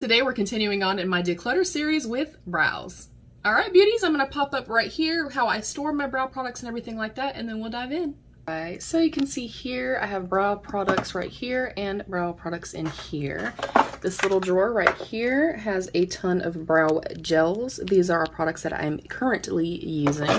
Today we're continuing on in my declutter series with brows. Alright beauties, I'm going to pop up right here how I store my brow products and everything like that, and then we'll dive in. Alright, so you can see here I have brow products right here and brow products in here. This little drawer right here has a ton of brow gels. These are our products that I'm currently using.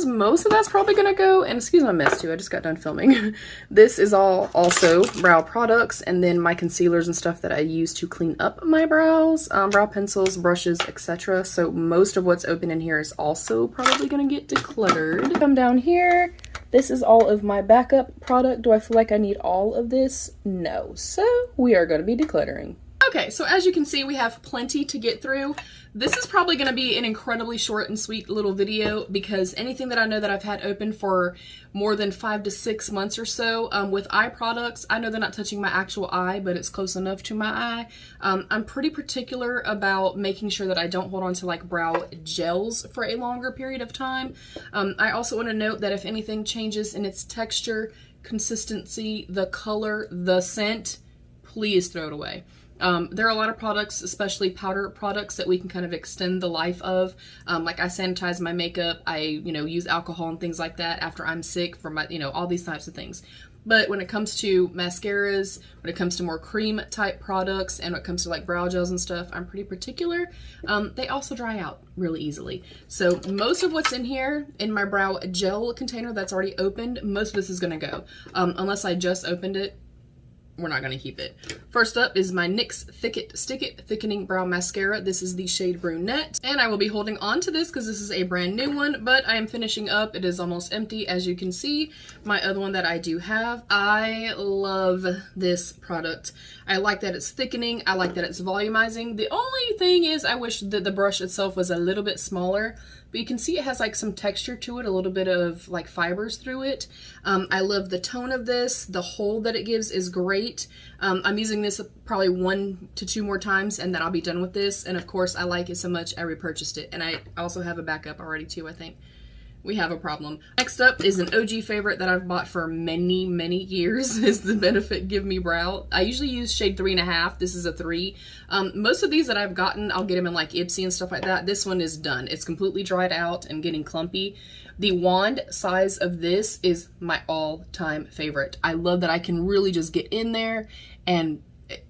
Most of that's probably gonna go, and excuse my mess too, I just got done filming. This is all also brow products, and then my concealers and stuff that I use to clean up my brows, brow pencils, brushes, etc. So most of what's open in here is also probably gonna get decluttered. Come down here, this is all of my backup product. Do I feel like I need all of this? No. So we are gonna be decluttering. Okay, so as you can see, we have plenty to get through. This is probably going to be an incredibly short and sweet little video because anything that I know that I've had open for more than 5 to 6 months or so, with eye products, I know they're not touching my actual eye, but it's close enough to my eye. I'm pretty particular about making sure that I don't hold on to like brow gels for a longer period of time. I also want to note that if anything changes in its texture, consistency, the color, the scent, please throw it away. There are a lot of products, especially powder products, that we can kind of extend the life of. Like I sanitize my makeup, I, use alcohol and things like that after I'm sick for my, all these types of things. But when it comes to mascaras, when it comes to more cream type products, and when it comes to like brow gels and stuff, I'm pretty particular. They also dry out really easily. So most of what's in here in my brow gel container that's already opened, most of this is going to go. Unless I just opened it, we're not going to keep it. First up is my NYX Stick It Thickening Brow Mascara. This is the shade Brunette, and I will be holding on to this because this is a brand new one, but I am finishing up. It is almost empty, as you can see. My other one that I do have, I love this product. I like that it's thickening. I like that it's volumizing. The only thing is I wish that the brush itself was a little bit smaller, but you can see it has like some texture to it, a little bit of like fibers through it. I love the tone of this. The hold that it gives is great. I'm using this probably 1 to 2 more times and then I'll be done with this. And of course I like it so much I repurchased it. And I also have a backup already too, I think. We have a problem. Next up is an OG favorite that I've bought for many, many years is the Benefit Give Me Brow. I usually use shade 3.5. This is a 3. Most of these that I've gotten, I'll get them in like IPSY and stuff like that. This one is done. It's completely dried out and getting clumpy. The wand size of this is my all-time favorite. I love that I can really just get in there and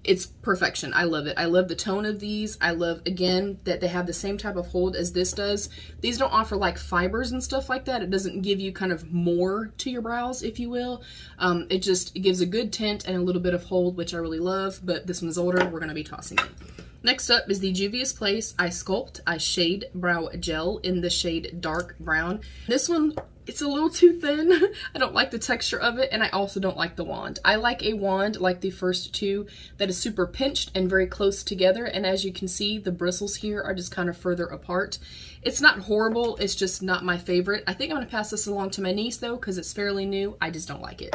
it's perfection. I love it. I love the tone of these. I love, again, that they have the same type of hold as this does. These don't offer like fibers and stuff like that. It doesn't give you kind of more to your brows, if you will. It gives a good tint and a little bit of hold, which I really love, but this one's older. We're going to be tossing it. Next up is the Juvia's Place I Sculpt I Shade Brow Gel in the shade Dark Brown. This one, it's a little too thin. I don't like the texture of it, and I also don't like the wand. I like a wand like the first two that is super pinched and very close together, and as you can see, the bristles here are just kind of further apart. It's not horrible, it's just not my favorite. I think I'm going to pass this along to my niece though, because it's fairly new. I just don't like it.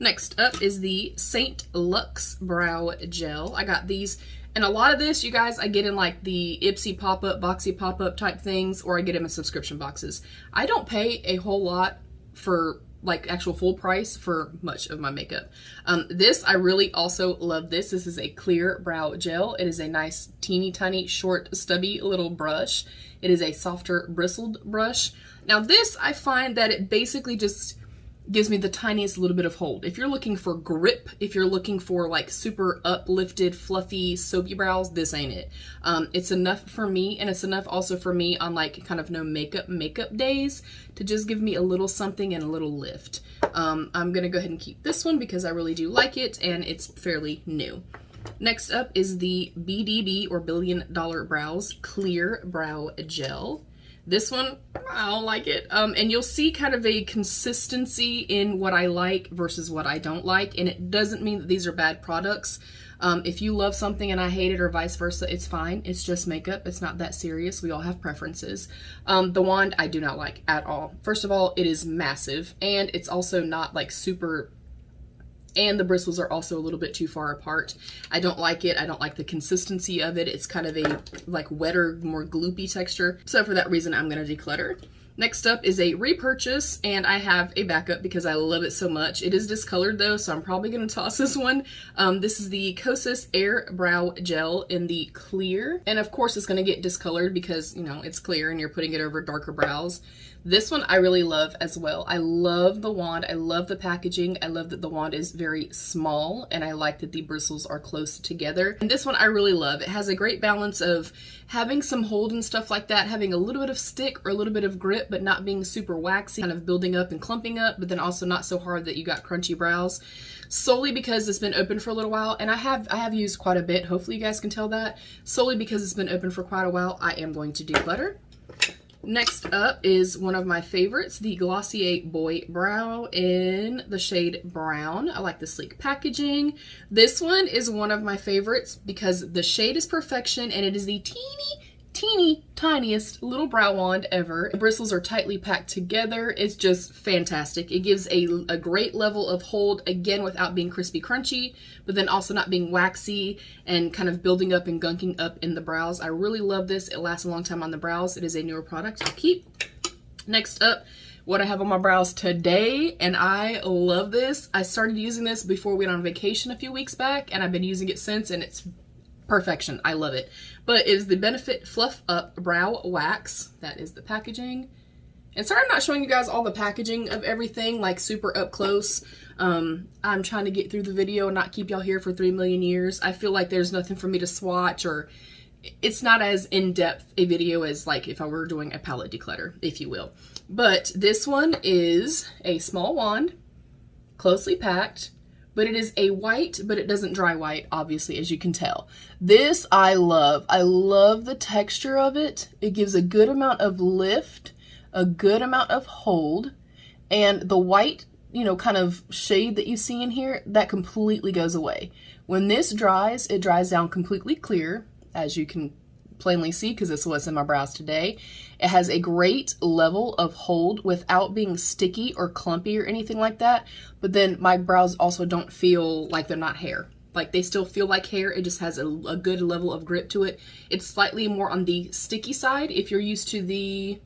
Next up is the Saint Luxe Brow Gel. I got these. And a lot of this, you guys, I get in like the IPSY pop-up, Boxy pop-up type things, or I get them in subscription boxes. I don't pay a whole lot for like actual full price for much of my makeup. This, I really also love this. This is a clear brow gel. It is a nice teeny tiny short stubby little brush. It is a softer bristled brush. Now this, I find that it basically just gives me the tiniest little bit of hold. If you're looking for grip, if you're looking for like super uplifted, fluffy, soapy brows, this ain't it. It's enough for me, and it's enough also for me on like kind of no makeup days to just give me a little something and a little lift. I'm gonna go ahead and keep this one because I really do like it and it's fairly new. Next up is the BDB or Billion Dollar Brows Clear Brow Gel. This one, I don't like it. And you'll see kind of a consistency in what I like versus what I don't like. And it doesn't mean that these are bad products. If you love something and I hate it or vice versa, it's fine. It's just makeup. It's not that serious. We all have preferences. The wand I do not like at all. First of all, it is massive and it's also not like super, and the bristles are also a little bit too far apart. I don't like it. I don't like the consistency of it. It's kind of a like wetter, more gloopy texture. So for that reason, I'm going to declutter. Next up is a repurchase, and I have a backup because I love it so much. It is discolored though, so I'm probably going to toss this one. This is the Kosas Air Brow Gel in the clear. And of course it's going to get discolored because, you know, it's clear and you're putting it over darker brows. This one I really love as well. I love the wand. I love the packaging. I love that the wand is very small, and I like that the bristles are close together. And this one I really love. It has a great balance of having some hold and stuff like that, having a little bit of stick or a little bit of grip, but not being super waxy, kind of building up and clumping up, but then also not so hard that you got crunchy brows. Solely because it's been open for a little while, and I have used quite a bit. Hopefully you guys can tell that. Solely because it's been open for quite a while, I am going to declutter. Next up is one of my favorites, the Glossier Boy Brow in the shade Brown. I like the sleek packaging. This one is one of my favorites because the shade is perfection, and it is the teeny tiniest little brow wand ever. The bristles are tightly packed together. It's just fantastic. It gives a great level of hold, again, without being crispy crunchy, but then also not being waxy and kind of building up and gunking up in the brows. I really love this. It lasts a long time on the brows. It is a newer product to keep. Next up, what I have on my brows today, and I love this. I started using this before we went on vacation a few weeks back, and I've been using it since, and it's perfection. I love it. But it is the Benefit Fluff Up Brow Wax. That is the packaging. And sorry I'm not showing you guys all the packaging of everything, like super up close. I'm trying to get through the video and not keep y'all here for 3 million years. I feel like there's nothing for me to swatch, or it's not as in-depth a video as like if I were doing a palette declutter, if you will. But this one is a small wand, closely packed, but it is a white, but it doesn't dry white, obviously, as you can tell. This I love. I love the texture of it. It gives a good amount of lift, a good amount of hold, and the white, you know, kind of shade that you see in here, that completely goes away. When this dries, it dries down completely clear, as you can plainly see because this is what's in my brows today. It has a great level of hold without being sticky or clumpy or anything like that, but then my brows also don't feel like they're not hair. Like, they still feel like hair. It just has a good level of grip to it. It's slightly more on the sticky side if you're used to the,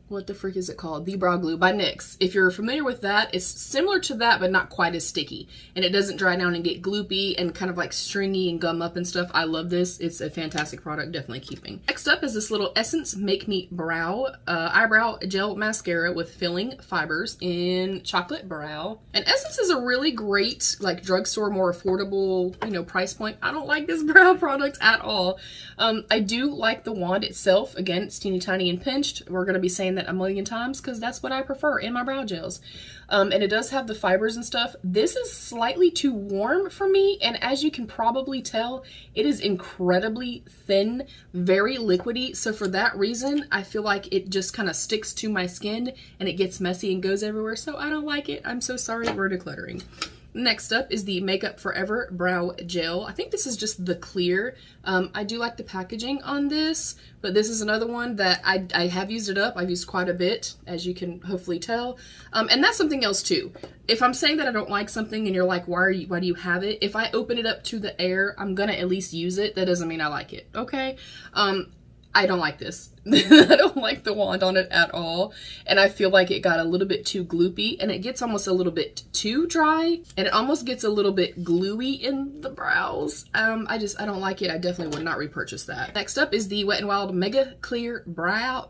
what the freak is it called? The Brow Glue by NYX. If you're familiar with that, it's similar to that, but not quite as sticky. And it doesn't dry down and get gloopy and kind of like stringy and gum up and stuff. I love this. It's a fantastic product, definitely keeping. Next up is this little Essence Make Me Brow Eyebrow Gel Mascara with filling fibers in Chocolate Brow. And Essence is a really great, like, drugstore, more affordable, you know, price point. I don't like this brow product at all. I do like the wand itself. Again, it's teeny tiny and pinched. We're going to be saying that a million times because that's what I prefer in my brow gels. And it does have the fibers and stuff. This is slightly too warm for me, and as you can probably tell, it is incredibly thin, very liquidy. So for that reason, I feel like it just kind of sticks to my skin and it gets messy and goes everywhere. So I don't like it. I'm so sorry. We're decluttering. Next up is the Makeup Forever Brow Gel. I think this is just the clear. I do like the packaging on this, but this is another one that I have used it up. I've used quite a bit, as you can hopefully tell. And that's something else too. If I'm saying that I don't like something and you're like, why do you have it? If I open it up to the air, I'm gonna at least use it. That doesn't mean I like it, okay? I don't like this. I don't like the wand on it at all. And I feel like it got a little bit too gloopy, and it gets almost a little bit too dry, and it almost gets a little bit gluey in the brows. I don't like it. I definitely would not repurchase that. Next up is the Wet n Wild Mega Clear Brow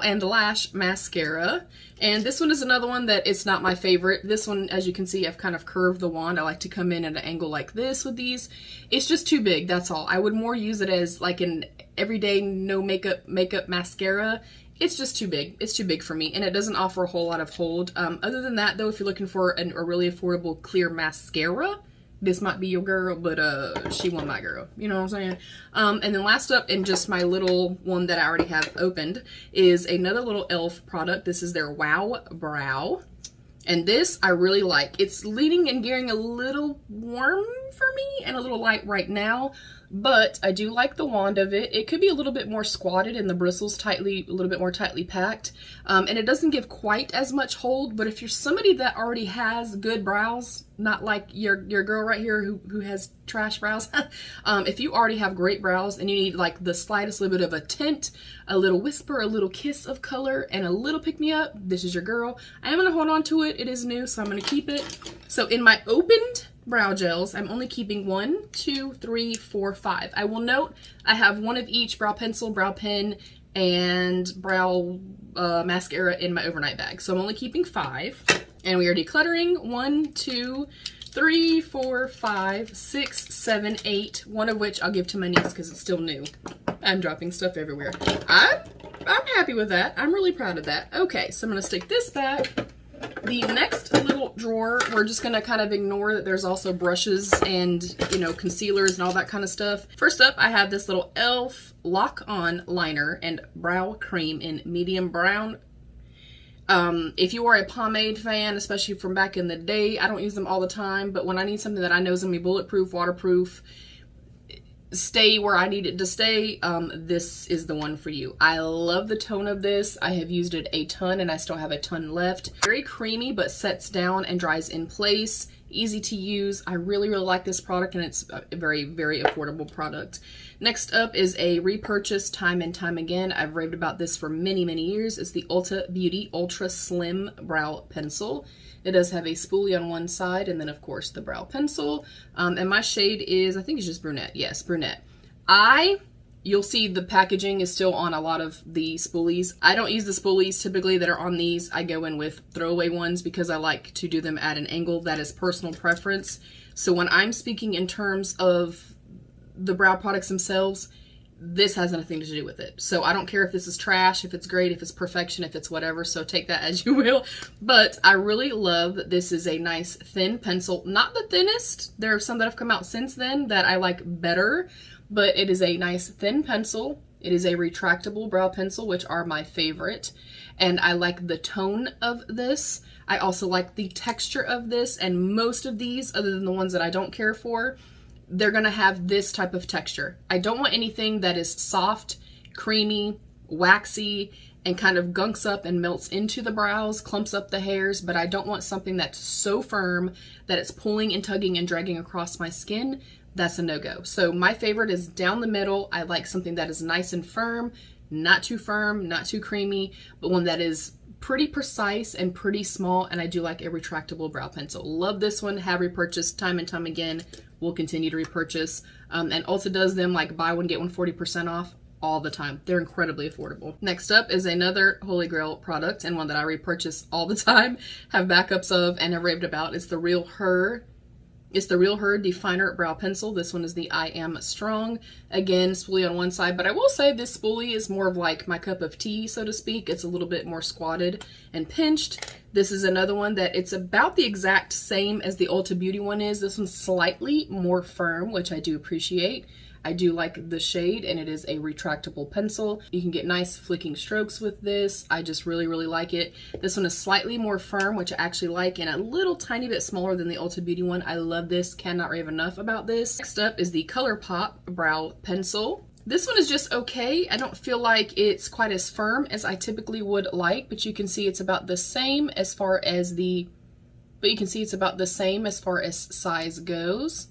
and Lash Mascara. And this one is another one that it's not my favorite. This one, as you can see, I've kind of curved the wand. I like to come in at an angle like this with these. It's just too big, that's all. I would more use it as like an everyday no makeup mascara. It's just too big. It's too big for me, and it doesn't offer a whole lot of hold. Other than that, though, if you're looking for a really affordable clear mascara, this might be your girl, but she won my girl. You know what I'm saying? And then last up, and just my little one that I already have opened, is another little e.l.f. product. This is their Wow Brow. And this I really like. It's leaning and gearing a little warm for me and a little light right now, but I do like the wand of it. It could be a little bit more squatted and the bristles a little bit more tightly packed. And it doesn't give quite as much hold, but if you're somebody that already has good brows, not like your girl right here who has trash brows. If you already have great brows and you need like the slightest little bit of a tint, a little whisper, a little kiss of color, and a little pick-me-up, this is your girl. I am going to hold on to it. It is new, so I'm going to keep it. So in my opened brow gels, I'm only keeping 1, 2, 3, 4, 5. I will note I have one of each brow pencil, brow pen, and brow mascara in my overnight bag. So I'm only keeping 5. And we are decluttering 1, 2, 3, 4, 5, 6, 7, 8. One of which I'll give to my niece because it's still new. I'm dropping stuff everywhere. I'm happy with that. I'm really proud of that. Okay, so I'm going to stick this back. The next little drawer, we're just going to kind of ignore that there's also brushes and, you know, concealers and all that kind of stuff. First up, I have this little e.l.f. Lock-On Liner and Brow Cream in medium brown. If you are a pomade fan, especially from back in the day, I don't use them all the time, but when I need something that I know is going to be bulletproof, waterproof, stay where I need it to stay, this is the one for you. I love the tone of this. I have used it a ton and I still have a ton left. Very creamy, but sets down and dries in place. Easy to use. I really, really like this product, and it's a very, very affordable product. Next up is a repurchase time and time again. I've raved about this for many, many years. It's the Ulta Beauty Ultra Slim Brow Pencil. It does have a spoolie on one side, and then of course the brow pencil. And my shade is, I think it's just brunette. Yes, brunette. You'll see the packaging is still on a lot of the spoolies. I don't use the spoolies typically that are on these. I go in with throwaway ones because I like to do them at an angle. That is personal preference. So when I'm speaking in terms of the brow products themselves, this has nothing to do with it. So I don't care if this is trash, if it's great, if it's perfection, if it's whatever. So take that as you will. But I really love that this is a nice thin pencil. Not the thinnest. There are some that have come out since then that I like better. But it is a nice thin pencil. It is a retractable brow pencil, which are my favorite. And I like the tone of this. I also like the texture of this. And most of these, other than the ones that I don't care for, they're going to have this type of texture. I don't want anything that is soft, creamy, waxy, and kind of gunks up and melts into the brows, clumps up the hairs, but I don't want something that's so firm that it's pulling and tugging and dragging across my skin. That's a no-go. So my favorite is down the middle. I like something that is nice and firm, not too creamy, but one that is pretty precise and pretty small, and I do like a retractable brow pencil. Love this one. Have repurchased time and time again. We'll continue to repurchase. And Ulta does them like buy one, get one 40% off all the time. They're incredibly affordable. Next up is another Holy Grail product, and one that I repurchase all the time, have backups of, and have raved about. It's the Real Her. It's the Real Her Definer Brow Pencil. This one is the I Am Strong. Again, spoolie on one side, but I will say this spoolie is more of like my cup of tea, so to speak. It's a little bit more squatted and pinched. This is another one that it's about the exact same as the Ulta Beauty one is. This one's slightly more firm, which I do appreciate. I do like the shade, and it is a retractable pencil. You can get nice flicking strokes with this. I just really, really like it. This one is slightly more firm, which I actually like, and a little tiny bit smaller than the Ulta Beauty one. I love this. Cannot rave enough about this. Next up is the ColourPop Brow Pencil. This one is just okay. I don't feel like it's quite as firm as I typically would like, but you can see it's about the same as far as size goes.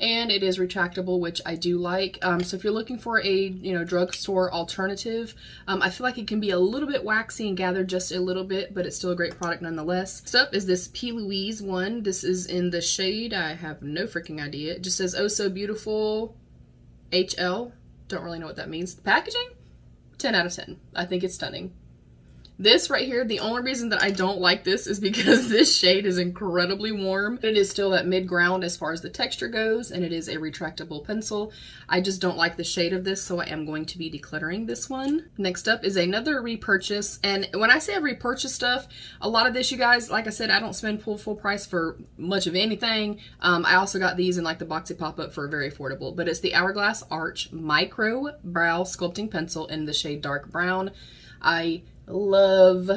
And it is retractable, which I do like. So if you're looking for a, drugstore alternative, I feel like it can be a little bit waxy and gather just a little bit, but it's still a great product nonetheless. Next up is this P. Louise one. This is in the shade, I have no freaking idea. It just says, "Oh So Beautiful HL." Don't really know what that means. The packaging? 10 out of 10. I think it's stunning. This right here, the only reason that I don't like this is because this shade is incredibly warm. It is still that mid-ground as far as the texture goes, and it is a retractable pencil. I just don't like the shade of this, so I am going to be decluttering this one. Next up is another repurchase, and when I say I repurchase stuff, a lot of this, you guys, like I said, I don't spend full price for much of anything. I also got these in like the boxy pop-up for very affordable, but it's the Hourglass Arch Micro Brow Sculpting Pencil in the shade dark brown. I love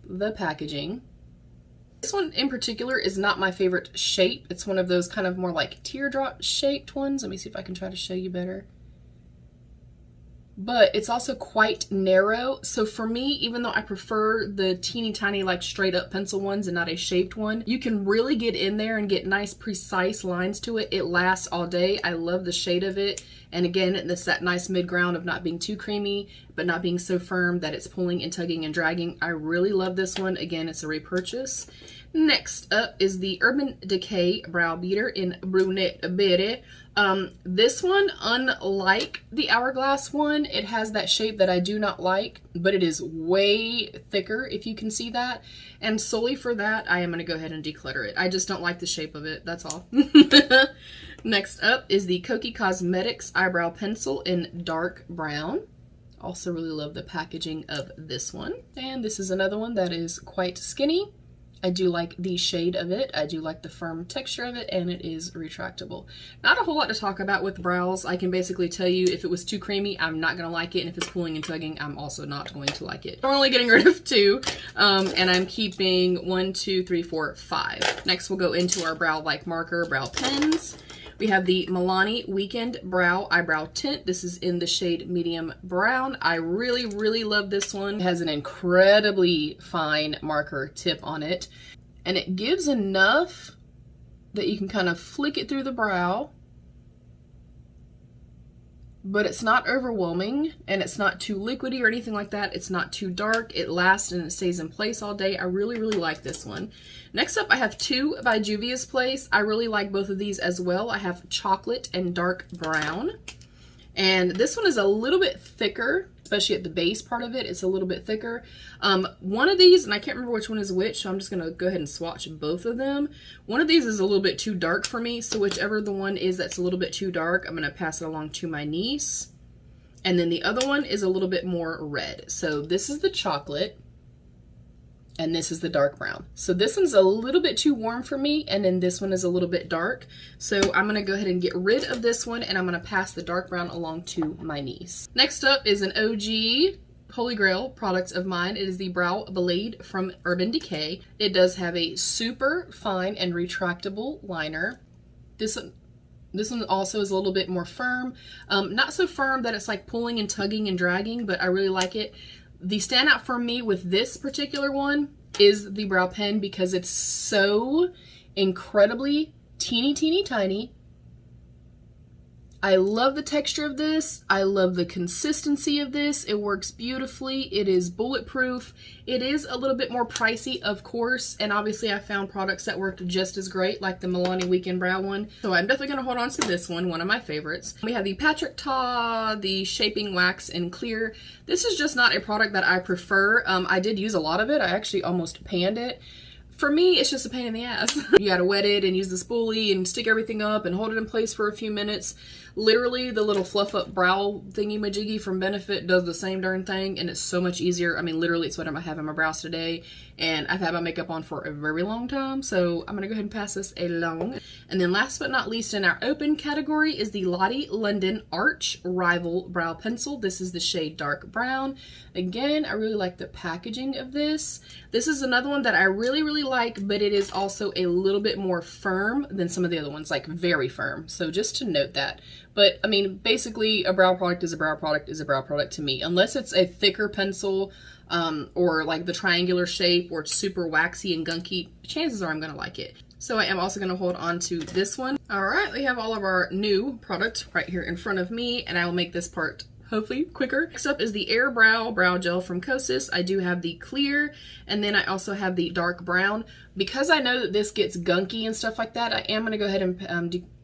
the packaging. This one in particular is not my favorite shape. It's one of those kind of more like teardrop shaped ones. Let me see if I can try to show you better. but it's also quite narrow. So for me, even though I prefer the teeny tiny like straight up pencil ones and not a shaped one, you can really get in there and get nice precise lines to it. It lasts all day. I love the shade of it. And again, it's that nice mid-ground of not being too creamy, but not being so firm that it's pulling and tugging and dragging. I really love this one. Again, it's a repurchase. Next up is the Urban Decay Brow Beater in Brunette Berry. This one, unlike the Hourglass one, it has that shape that I do not like, but it is way thicker, if you can see that. And solely for that, I am going to go ahead and declutter it. I just don't like the shape of it, that's all. Next up is the KOSMETICS Eyebrow Pencil in Dark Brown. Also really love the packaging of this one. And this is another one that is quite skinny. I do like the shade of it. I do like the firm texture of it, and it is retractable. Not a whole lot to talk about with brows. I can basically tell you if it was too creamy, I'm not going to like it, and if it's pulling and tugging, I'm also not going to like it. I'm only getting rid of 2, and I'm keeping 1, 2, 3, 4, 5. Next, we'll go into our brow-like marker brow pens. We have the Milani Weekend Brow Eyebrow Tint. This is in the shade medium brown. I really, really love this one. It has an incredibly fine marker tip on it, and it gives enough that you can kind of flick it through the brow, but it's not overwhelming, and it's not too liquidy or anything like that. It's not too dark. It lasts and it stays in place all day. I really, really like this one. Next up, I have 2 by Juvia's Place. I really like both of these as well. I have chocolate and dark brown. And this one is a little bit thicker, especially at the base part of it. It's a little bit thicker. One of these, and I can't remember which one is which, so I'm just going to go ahead and swatch both of them. One of these is a little bit too dark for me, so whichever the one is that's a little bit too dark, I'm going to pass it along to my niece. And then the other one is a little bit more red. So this is the chocolate, and this is the dark brown. So this one's a little bit too warm for me, and then this one is a little bit dark. So I'm gonna go ahead and get rid of this one, and I'm gonna pass the dark brown along to my niece. Next up is an OG Holy Grail product of mine. It is the Brow Blade from Urban Decay. It does have a super fine and retractable liner. This one also is a little bit more firm. Not so firm that it's like pulling and tugging and dragging, but I really like it. The standout for me with this particular one is the brow pen because it's so incredibly teeny, teeny, tiny. I love the texture of this. I love the consistency of this. It works beautifully. It is bulletproof. It is a little bit more pricey, of course, and obviously I found products that worked just as great, like the Milani Weekend Brow one. So I'm definitely going to hold on to this one of my favorites. We have the Patrick Ta, the Shaping Wax in Clear. This is just not a product that I prefer. I did use a lot of it. I actually almost panned it. For me, it's just a pain in the ass. You gotta wet it and use the spoolie and stick everything up and hold it in place for a few minutes. Literally, the little fluff up brow thingy-majiggy from Benefit does the same darn thing, and it's so much easier. I mean, literally, it's what I have in my brows today, and I've had my makeup on for a very long time, so I'm gonna go ahead and pass this along. And then last but not least in our open category is the Lottie London Arch Rival Brow Pencil. This is the shade Dark Brown. Again, I really like the packaging of this. This is another one that I really, really like, but it is also a little bit more firm than some of the other ones, like very firm. So just to note that. But I mean, basically a brow product is a brow product is a brow product to me. Unless it's a thicker pencil or like the triangular shape or it's super waxy and gunky, chances are I'm gonna like it. So I am also gonna hold on to this one. All right, we have all of our new product right here in front of me, and I will make this part hopefully quicker. Next up is the Air Brow Gel from Kosas. I do have the clear, and then I also have the dark brown. Because I know that this gets gunky and stuff like that, I am gonna go ahead and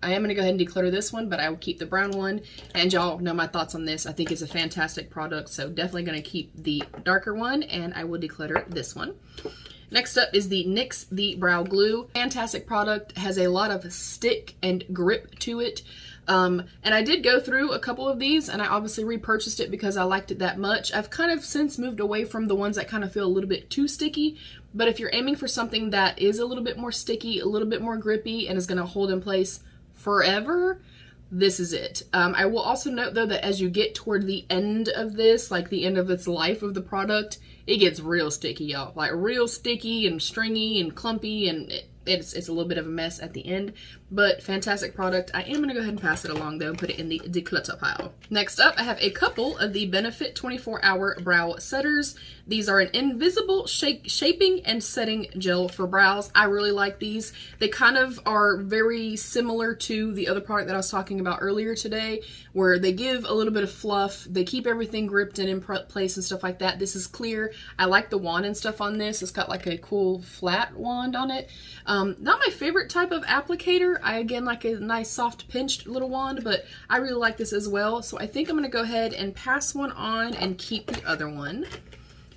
declutter this one, but I will keep the brown one. And y'all know my thoughts on this. I think it's a fantastic product, so definitely gonna keep the darker one, and I will declutter this one. Next up is the NYX The Brow Glue. Fantastic product, has a lot of stick and grip to it. And I did go through a couple of these, and I obviously repurchased it because I liked it that much. I've kind of since moved away from the ones that kind of feel a little bit too sticky, but if you're aiming for something that is a little bit more sticky, a little bit more grippy, and is going to hold in place forever, this is it. I will also note though that as you get toward the end of this, like the end of its life of the product, it gets real sticky, y'all. Like real sticky and stringy and clumpy, and It's a little bit of a mess at the end, but fantastic product. I am going to go ahead and pass it along though and put it in the declutter pile. Next up, I have a couple of the Benefit 24-Hour Brow Setters. These are an invisible shaping and setting gel for brows. I really like these. They kind of are very similar to the other product that I was talking about earlier today, where they give a little bit of fluff. They keep everything gripped and in place and stuff like that. This is clear. I like the wand and stuff on this. It's got like a cool flat wand on it. Not my favorite type of applicator. I again like a nice soft pinched little wand, but I really like this as well. So I think I'm going to go ahead and pass one on and keep the other one.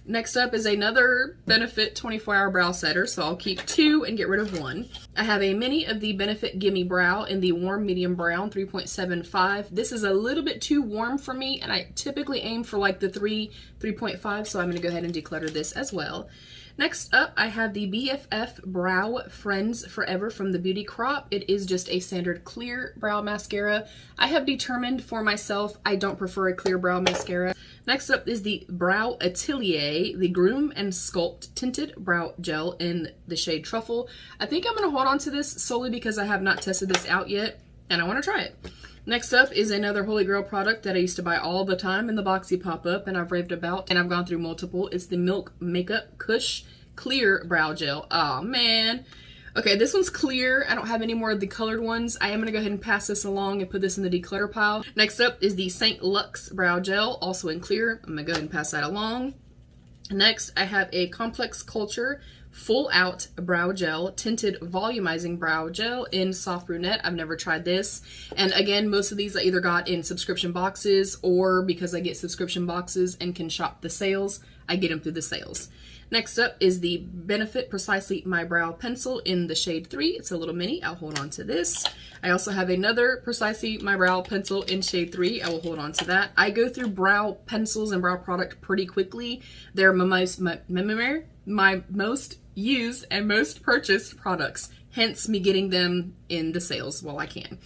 Next up is another Benefit 24-Hour Brow Setter, so I'll keep two and get rid of one. I have a mini of the Benefit Gimme Brow in the Warm Medium Brown 3.75. This is a little bit too warm for me, and I typically aim for like the 3.5, so I'm going to go ahead and declutter this as well. Next up, I have the BFF Brow Friends Forever from the Beauty Crop. It is just a standard clear brow mascara. I have determined for myself I don't prefer a clear brow mascara. Next up is the Brow Atelier, the Groom and Sculpt Tinted Brow Gel in the shade Truffle. I think I'm going to hold on to this solely because I have not tested this out yet, and I want to try it. Next up is another Holy Grail product that I used to buy all the time in the Boxy pop-up, and I've raved about, and I've gone through multiple. It's the Milk Makeup Kush Clear Brow Gel. Oh man. Okay, this one's clear. I don't have any more of the colored ones. I am going to go ahead and pass this along and put this in the declutter pile. Next up is the St. Luxe Brow Gel, also in clear. I'm going to go ahead and pass that along. Next, I have a Complex Culture Full Out Brow Gel, Tinted Volumizing Brow Gel in Soft Brunette. I've never tried this. And again, most of these I either got in subscription boxes, or because I get subscription boxes and can shop the sales, I get them through the sales. Next up is the Benefit Precisely My Brow Pencil in the shade 3. It's a little mini. I'll hold on to this. I also have another Precisely My Brow Pencil in shade 3. I will hold on to that. I go through brow pencils and brow product pretty quickly. They're my most used and most purchased products, hence me getting them in the sales while I can.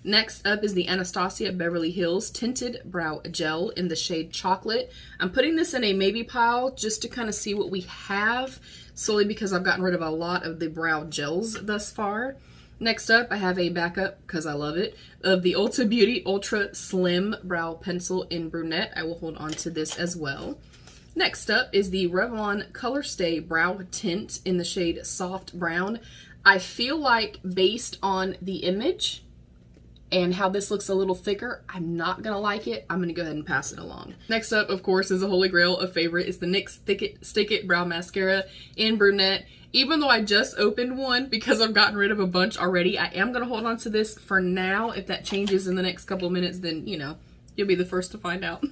Next up is the Anastasia Beverly Hills Tinted Brow Gel in the shade Chocolate. I'm putting this in a maybe pile just to kind of see what we have, solely because I've gotten rid of a lot of the brow gels thus far. Next up, I have a backup, because I love it, of the Ulta Beauty Ultra Slim Brow Pencil in Brunette. I will hold on to this as well. Next up is the Revlon Color Stay Brow Tint in the shade Soft Brown. I feel like based on the image and how this looks a little thicker, I'm not gonna like it. I'm gonna go ahead and pass it along. Next up, of course, is a Holy Grail, a favorite. It's the NYX Stick It Brow Mascara in Brunette. Even though I just opened one because I've gotten rid of a bunch already, I am gonna hold on to this for now. If that changes in the next couple of minutes, then, you know, you'll be the first to find out.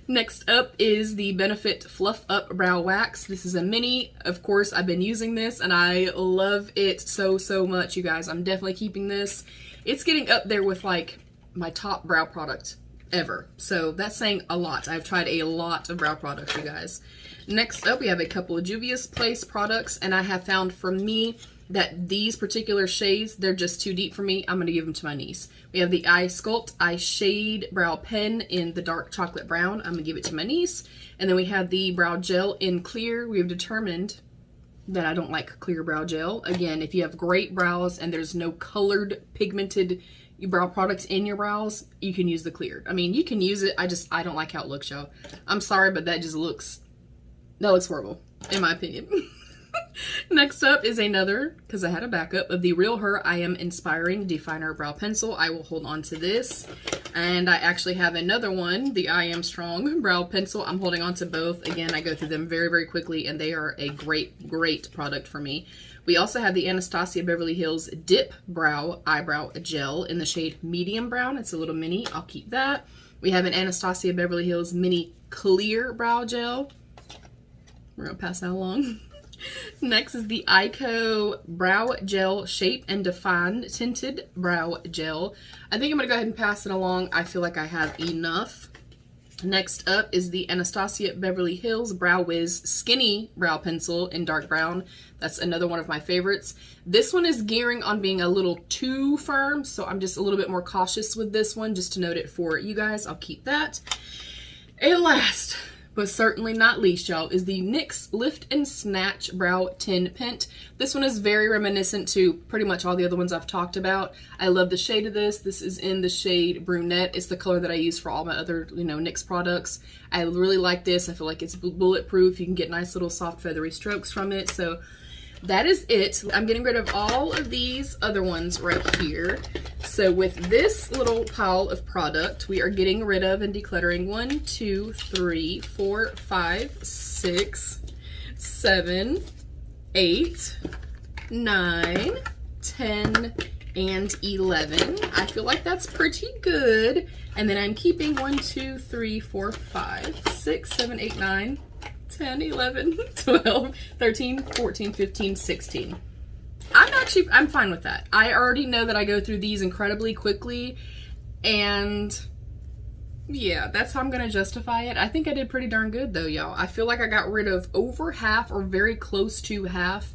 Next up is the Benefit Fluff Up Brow Wax. This is a mini. Of course, I've been using this and I love it so much, you guys. I'm definitely keeping this. It's getting up there with like my top brow product ever. So that's saying a lot. I've tried a lot of brow products, you guys. Next up, we have a couple of Juvia's Place products, and I have found for me that these particular shades, they're just too deep for me. I'm gonna give them to my niece. We have the Eye Sculpt Eye Shade Brow Pen in the dark chocolate brown. I'm gonna give it to my niece. And then we have the brow gel in clear. We have determined that I don't like clear brow gel. Again, if you have great brows and there's no colored pigmented brow products in your brows, you can use the clear. I mean, you can use it. I don't like how it looks, y'all. I'm sorry, but that looks horrible, in my opinion. Next up is another, because I had a backup, of the Real Her I Am Inspiring Definer Brow Pencil. I will hold on to this. And I actually have another one, the I Am Strong Brow Pencil. I'm holding on to both. Again, I go through them very quickly, and they are a great product for me. We also have the Anastasia Beverly Hills Dip Brow Eyebrow Gel in the shade Medium Brown. It's a little mini. I'll keep that. We have an Anastasia Beverly Hills Mini Clear Brow Gel. We're going to pass that along. Next is the Ico Brow Gel Shape and Define Tinted Brow Gel. I think I'm going to go ahead and pass it along. I feel like I have enough. Next up is the Anastasia Beverly Hills Brow Wiz Skinny Brow Pencil in dark brown. That's another one of my favorites. This one is gearing on being a little too firm, so I'm just a little bit more cautious with this one, just to note it for you guys. I'll keep that. And last but certainly not least, y'all, is the NYX Lift and Snatch Brow Tint Pen. This one is very reminiscent to pretty much all the other ones I've talked about. I love the shade of this. This is in the shade Brunette. It's the color that I use for all my other, you know, NYX products. I really like this. I feel like it's bulletproof. You can get nice little soft feathery strokes from it. So that is it. I'm getting rid of all of these other ones right here. So with this little pile of product, we are getting rid of and decluttering 1, 2, 3, 4, 5, 6, 7, 8, 9, 10, and 11. I feel like that's pretty good. And then I'm keeping 1, 2, 3, 4, 5, 6, 7, 8, 9, 10, 11, 12, 13, 14, 15, 16. I'm fine with that. I already know that I go through these incredibly quickly, and yeah, that's how I'm gonna justify it. I think I did pretty darn good though, y'all. I feel like I got rid of over half or very close to half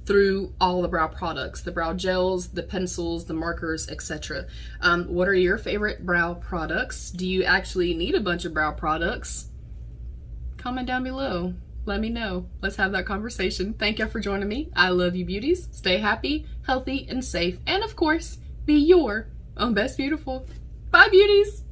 through all the brow products, the brow gels, the pencils, the markers, etc. What are your favorite brow products? Do you actually need a bunch of brow products? Comment down below. Let me know. Let's have that conversation. Thank you for joining me. I love you, beauties. Stay happy, healthy, and safe. And of course, be your own best beautiful. Bye, beauties.